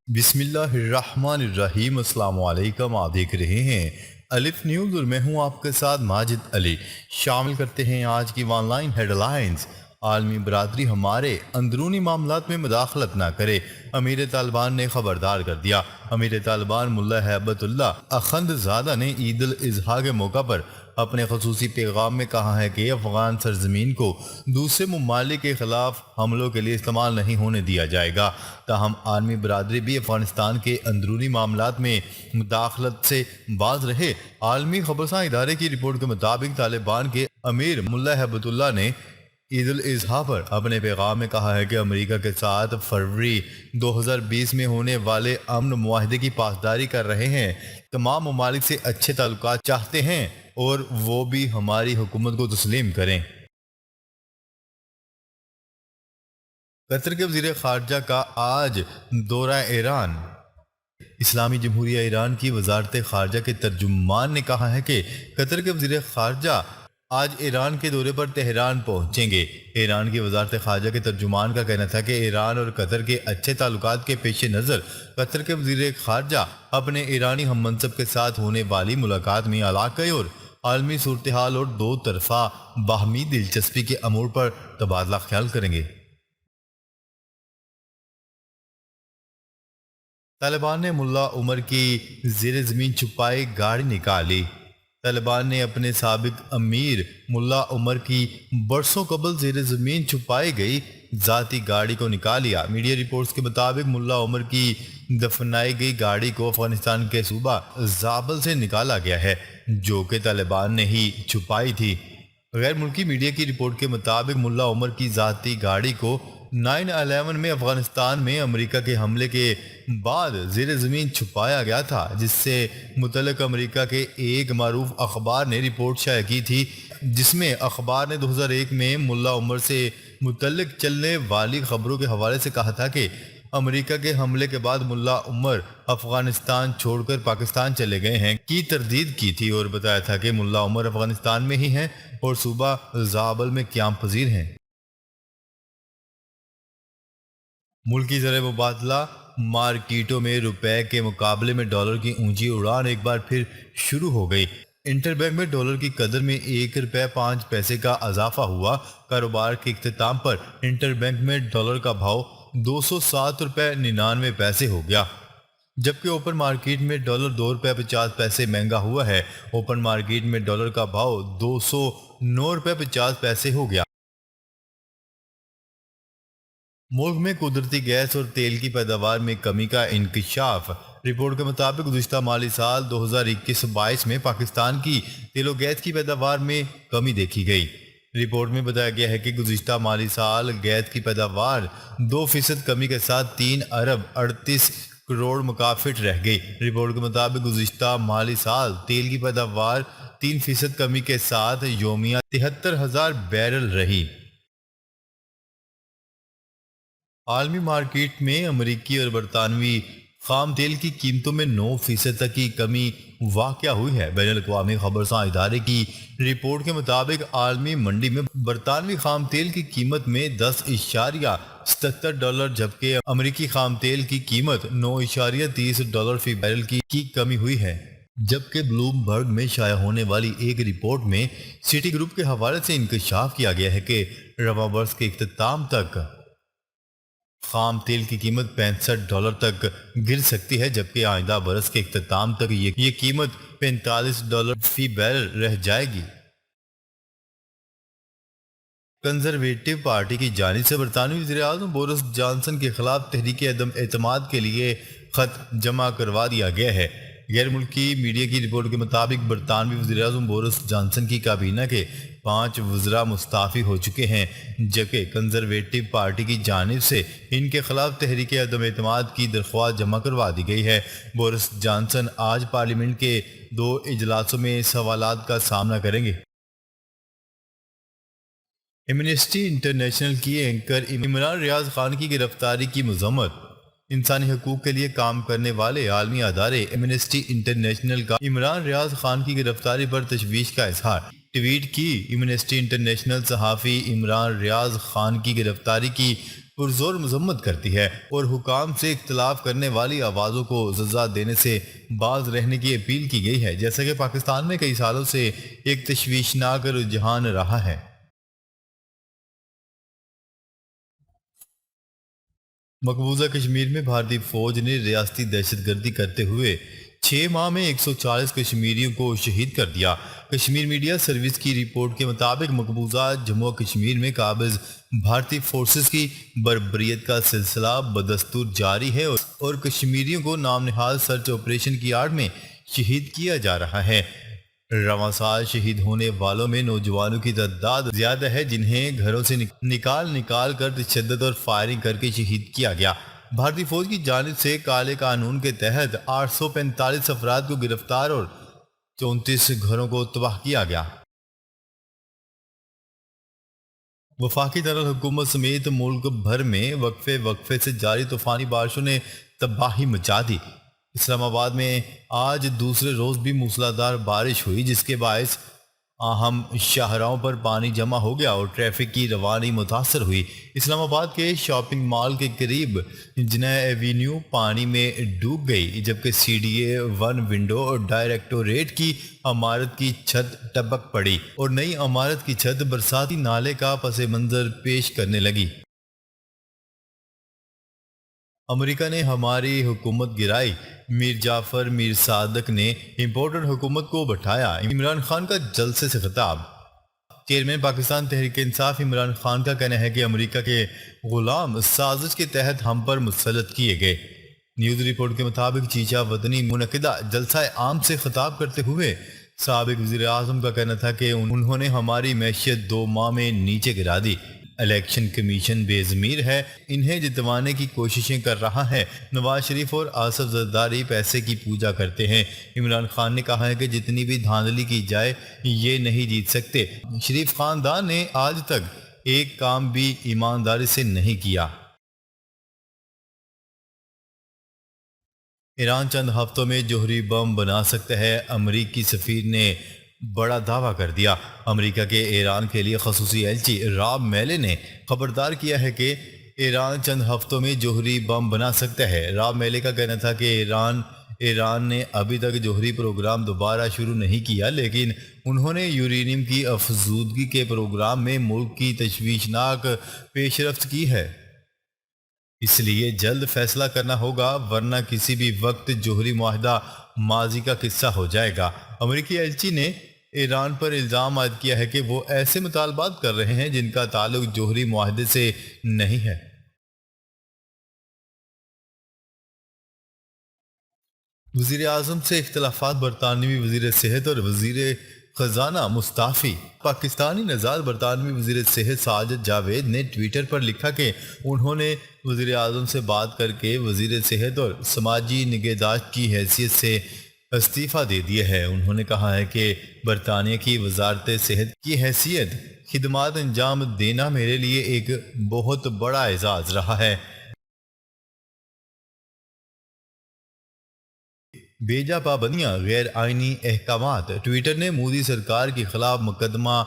بسم اللہ الرحمن الرحیم۔ السلام علیکم، آپ دیکھ رہے ہیں الف نیوز اور میں ہوں آپ کے ساتھ ماجد علی۔ شامل کرتے ہیں آج کی آن لائن ہیڈ لائنز۔ عالمی برادری ہمارے اندرونی معاملات میں مداخلت نہ کرے، امیر طالبان نے خبردار کر دیا۔ امیر طالبان ملا ہیبت اللہ اخند زادہ نے عید الاضحیٰ کے موقع پر اپنے خصوصی پیغام میں کہا ہے کہ افغان سرزمین کو دوسرے ممالک کے خلاف حملوں کے لیے استعمال نہیں ہونے دیا جائے گا۔ تاہم عالمی برادری بھی افغانستان کے اندرونی معاملات میں مداخلت سے باز رہے۔ عالمی خبرساں ادارے کی رپورٹ کے مطابق طالبان کے امیر ملا ہیبت اللہ نے عید الاضحیٰ پر اپنے پیغام میں کہا ہے کہ امریکہ کے ساتھ فروری 2020 میں ہونے والے امن معاہدے کی پاسداری کر رہے ہیں، تمام ممالک سے اچھے تعلقات چاہتے ہیں اور وہ بھی ہماری حکومت کو تسلیم کریں۔ قطر کے وزیر خارجہ کا آج دورہ ایران۔ اسلامی جمہوریہ ایران کی وزارت خارجہ کے ترجمان نے کہا ہے کہ قطر کے وزیر خارجہ آج ایران کے دورے پر تہران پہنچیں گے۔ ایران کی وزارت خارجہ کے ترجمان کا کہنا تھا کہ ایران اور قطر کے اچھے تعلقات کے پیش نظر قطر کے وزیر خارجہ اپنے ایرانی ہم منصب کے ساتھ ہونے والی ملاقات میں علاقائی اور عالمی صورتحال اور دو طرفہ باہمی دلچسپی کے امور پر تبادلہ خیال کریں گے۔ طالبان نے ملا عمر کی زیر زمین چھپائی گاڑی نکالی۔ طالبان نے اپنے سابق امیر ملا عمر کی برسوں قبل زیر زمین چھپائی گئی ذاتی گاڑی کو نکال لیا۔ میڈیا رپورٹس کے مطابق ملا عمر کی دفنائی گئی گاڑی کو افغانستان کے صوبہ زابل سے نکالا گیا ہے، جو کہ طالبان نے ہی چھپائی تھی۔ غیر ملکی میڈیا کی رپورٹ کے مطابق ملا عمر کی ذاتی گاڑی کو 9/11 میں افغانستان میں امریکہ کے حملے کے بعد زیر زمین چھپایا گیا تھا، جس سے متعلق امریکہ کے ایک معروف اخبار نے رپورٹ شائع کی تھی، جس میں اخبار نے 2001 میں ملا عمر سے متعلق چلنے والی خبروں کے حوالے سے کہا تھا کہ امریکہ کے حملے کے بعد ملا عمر افغانستان چھوڑ کر پاکستان چلے گئے ہیں کی تردید کی تھی، اور بتایا تھا کہ ملا عمر افغانستان میں ہی ہیں اور صوبہ زابل میں قیام پذیر ہیں۔ ملکی زر مبادلہ مارکیٹوں میں روپے کے مقابلے میں ڈالر کی اونچی اڑان ایک بار پھر شروع ہو گئی۔ انٹر بینک میں ڈالر کی قدر میں 1 روپے 5 پیسے کا اضافہ ہوا۔ کاروبار کے اختتام پر انٹر بینک میں ڈالر کا بھاؤ 207 روپے 99 پیسے ہو گیا، جبکہ اوپن مارکیٹ میں ڈالر 2 روپے 50 پیسے مہنگا ہوا ہے۔ اوپن مارکیٹ میں ڈالر کا بھاؤ 209 روپے 50 پیسے ہو گیا۔ ملک میں قدرتی گیس اور تیل کی پیداوار میں کمی کا انکشاف۔ رپورٹ کے مطابق گزشتہ مالی سال 2021-22 میں پاکستان کی تیل و گیس کی پیداوار میں کمی دیکھی گئی۔ رپورٹ میں بتایا گیا ہے کہ گزشتہ مالی سال گیس کی پیداوار 2% کمی کے ساتھ 3 ارب 38 کروڑ مکافٹ رہ گئی۔ رپورٹ کے مطابق گزشتہ مالی سال تیل کی پیداوار 3% کمی کے ساتھ یومیہ 73,000 بیرل رہی۔ عالمی مارکیٹ میں امریکی اور برطانوی خام تیل کی قیمتوں میں 9% تک کی کمی واقع ہوئی ہے۔ بین الاقوامی خبرساں ادارے کی رپورٹ کے مطابق عالمی منڈی میں برطانوی خام تیل کی قیمت میں 10.77 ڈالر جبکہ امریکی خام تیل کی قیمت 9.30 ڈالر فی بیرل کی کمی ہوئی ہے۔ جبکہ بلوم برگ میں شائع ہونے والی ایک رپورٹ میں سٹی گروپ کے حوالے سے انکشاف کیا گیا ہے کہ رواں برس کے اختتام تک خام تیل کی قیمت 65 ڈالر تک گر سکتی ہے، جبکہ آئندہ برس کے اختتام تک یہ قیمت 45 ڈالر فی بیرل رہ جائے گی۔ کنزرویٹو پارٹی کی جانب سے برطانوی وزیر اعظم بورس جانسن کے خلاف تحریک عدم اعتماد کے لیے خط جمع کروا دیا گیا ہے۔ غیر ملکی میڈیا کی رپورٹ کے مطابق برطانوی وزیر اعظم بورس جانسن کی کابینہ کے 5 وزراء مستعفی ہو چکے ہیں، جبکہ کنزرویٹو پارٹی کی جانب سے ان کے خلاف تحریک عدم اعتماد کی درخواست جمع کروا دی گئی ہے۔ بورس جانسن آج پارلیمنٹ کے 2 اجلاسوں میں سوالات کا سامنا کریں گے۔ ایمنسٹی انٹرنیشنل کی اینکر عمران ریاض خان کی گرفتاری کی مذمت۔ انسانی حقوق کے لیے کام کرنے والے عالمی ادارے ایمنسٹی انٹرنیشنل کا عمران ریاض خان کی گرفتاری پر تشویش کا اظہار۔ ٹویٹ کی ایمنسٹی انٹرنیشنل صحافی عمران ریاض خان کی گرفتاری کی پرزور مذمت کرتی ہے اور حکام سے اختلاف کرنے والی آوازوں کو سزا دینے سے باز رہنے کی اپیل کی گئی ہے، جیسا کہ پاکستان میں کئی سالوں سے ایک تشویشناک رجحان رہا ہے۔ مقبوضہ کشمیر میں بھارتی فوج نے ریاستی دہشت گردی کرتے ہوئے 6 ماہ میں 140 کشمیریوں کو شہید کر دیا۔ کشمیر میڈیا سروس کی رپورٹ کے مطابق مقبوضہ جموں و کشمیر میں قابض بھارتی فورسز کی بربریت کا سلسلہ بدستور جاری ہے اور کشمیریوں کو نام نہاد سرچ آپریشن کی آڑ میں شہید کیا جا رہا ہے۔ رواں سال شہید ہونے والوں میں نوجوانوں کی تعداد زیادہ ہے، جنہیں گھروں سے نکال کر تشدد اور فائرنگ کر کے شہید کیا گیا۔ بھارتی فوج کی جانب سے کالے قانون کے تحت 845 افراد کو گرفتار اور 34 گھروں کو تباہ کیا گیا۔ وفاقی دارالحکومت سمیت ملک بھر میں وقفے سے جاری طوفانی بارشوں نے تباہی مچا دی۔ اسلام آباد میں آج دوسرے روز بھی موسلادھار بارش ہوئی، جس کے باعث اہم شاہراہوں پر پانی جمع ہو گیا اور ٹریفک کی روانی متاثر ہوئی۔ اسلام آباد کے شاپنگ مال کے قریب جناح ایوینیو پانی میں ڈوب گئی، جبکہ سی ڈی اے 1 ونڈو ڈائریکٹوریٹ کی عمارت کی چھت ٹپک پڑی اور نئی عمارت کی چھت برساتی نالے کا پس منظر پیش کرنے لگی۔ امریکہ نے ہماری حکومت گرائی، میر جعفر میر صادق نے امپورٹڈ حکومت کو بٹھایا۔ عمران خان کا جلسے سے خطاب۔ چیئرمین پاکستان تحریک انصاف عمران خان کا کہنا ہے کہ امریکہ کے غلام سازش کے تحت ہم پر مسلط کیے گئے۔ نیوز رپورٹ کے مطابق چیچا وطنی منعقدہ جلسہ عام سے خطاب کرتے ہوئے سابق وزیر اعظم کا کہنا تھا کہ انہوں نے ہماری معیشت 2 ماہ میں نیچے گرا دی۔ الیکشن کمیشن بے ضمیر ہے، انہیں جتوانے کی کوششیں کر رہا ہے۔ نواز شریف اور آصف زرداری پیسے کی پوجا کرتے ہیں۔ عمران خان نے کہا ہے کہ جتنی بھی دھاندلی کی جائے یہ نہیں جیت سکتے۔ شریف خاندان نے آج تک ایک کام بھی ایمانداری سے نہیں کیا۔ ایران چند ہفتوں میں جوہری بم بنا سکتا ہے، امریکی سفیر نے بڑا دعویٰ کر دیا۔ امریکہ کے ایران کے لیے خصوصی ایلچی راب میلے نے خبردار کیا ہے کہ ایران چند ہفتوں میں جوہری بم بنا سکتا ہے۔ راب میلے کا کہنا تھا کہ ایران نے ابھی تک جوہری پروگرام دوبارہ شروع نہیں کیا، لیکن انہوں نے یورینیم کی افزودگی کے پروگرام میں ملک کی تشویشناک پیش رفت کی ہے۔ اس لیے جلد فیصلہ کرنا ہوگا، ورنہ کسی بھی وقت جوہری معاہدہ ماضی کا قصہ ہو جائے گا۔ امریکی ایلچی نے ایران پر الزام عائد کیا ہے کہ وہ ایسے مطالبات کر رہے ہیں جن کا تعلق جوہری معاہدے سے نہیں ہے۔ وزیر اعظم سے اختلافات، برطانوی وزیر صحت اور وزیر خزانہ مستعفی۔ پاکستانی نژاد برطانوی وزیر صحت ساجد جاوید نے ٹویٹر پر لکھا کہ انہوں نے وزیر اعظم سے بات کر کے وزیر صحت اور سماجی نگہداشت کی حیثیت سے استعفیٰ دے دیا ہے۔ انہوں نے کہا ہے کہ برطانیہ کی وزارت صحت کی حیثیت خدمات انجام دینا میرے لیے ایک بہت بڑا اعزاز رہا ہے۔ بیجا پابندیاں، غیر آئینی احکامات۔ ٹویٹر نے مودی سرکار کے خلاف مقدمہ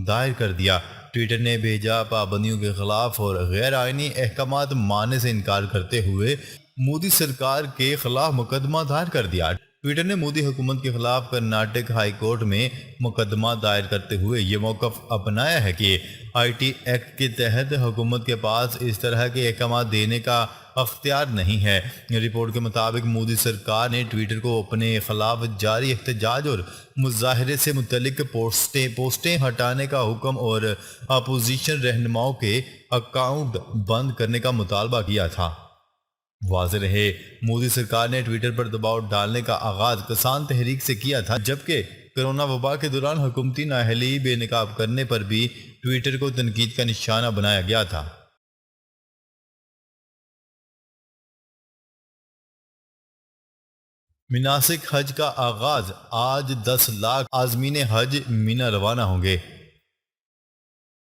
دائر کر دیا۔ ٹویٹر نے بیجا پابندیوں کے خلاف اور غیر آئینی احکامات ماننے سے انکار کرتے ہوئے مودی سرکار کے خلاف مقدمہ دائر کر دیا۔ ٹویٹر نے مودی حکومت کے خلاف کرناٹک ہائی کورٹ میں مقدمہ دائر کرتے ہوئے یہ موقف اپنایا ہے کہ آئی ٹی ایکٹ کے تحت حکومت کے پاس اس طرح کے احکامات دینے کا اختیار نہیں ہے۔ رپورٹ کے مطابق مودی سرکار نے ٹویٹر کو اپنے خلاف جاری احتجاج اور مظاہرے سے متعلق پوسٹیں ہٹانے کا حکم اور اپوزیشن رہنماؤں کے اکاؤنٹ بند کرنے کا مطالبہ کیا تھا۔ واضح رہے، مودی سرکار نے ٹویٹر پر دباؤ ڈالنے کا آغاز کسان تحریک سے کیا تھا، جبکہ کرونا وبا کے دوران حکومتی نااہلی بے نقاب کرنے پر بھی ٹویٹر کو تنقید کا نشانہ بنایا گیا تھا۔ مناسک حج کا آغاز آج 10 لاکھ عازمین حج مینا روانہ ہوں گے۔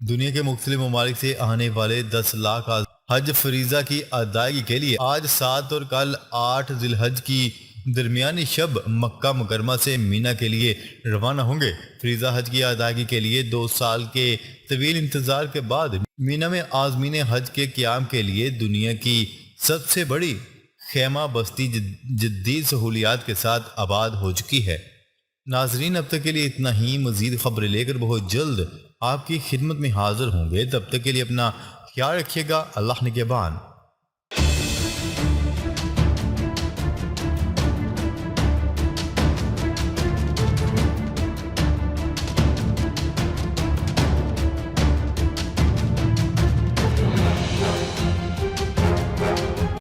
دنیا کے مختلف ممالک سے آنے والے 10 لاکھ حج فریضہ کی ادائیگی کے لیے آج 7 اور کل 8 ذی الحج کی درمیانی شب مکہ مکرمہ سے مینا کے لیے روانہ ہوں گے۔ فریضہ حج کی ادائیگی کے لیے 2 سال کے طویل انتظار کے بعد مینا میں عازمین حج کے قیام کے لیے دنیا کی سب سے بڑی خیمہ بستی جدید سہولیات کے ساتھ آباد ہو چکی ہے۔ ناظرین، اب تک کے لیے اتنا ہی۔ مزید خبریں لے کر بہت جلد آپ کی خدمت میں حاضر ہوں گے۔ تب تک کے لیے اپنا خیال رکھیے گا۔ اللہ نگہبان۔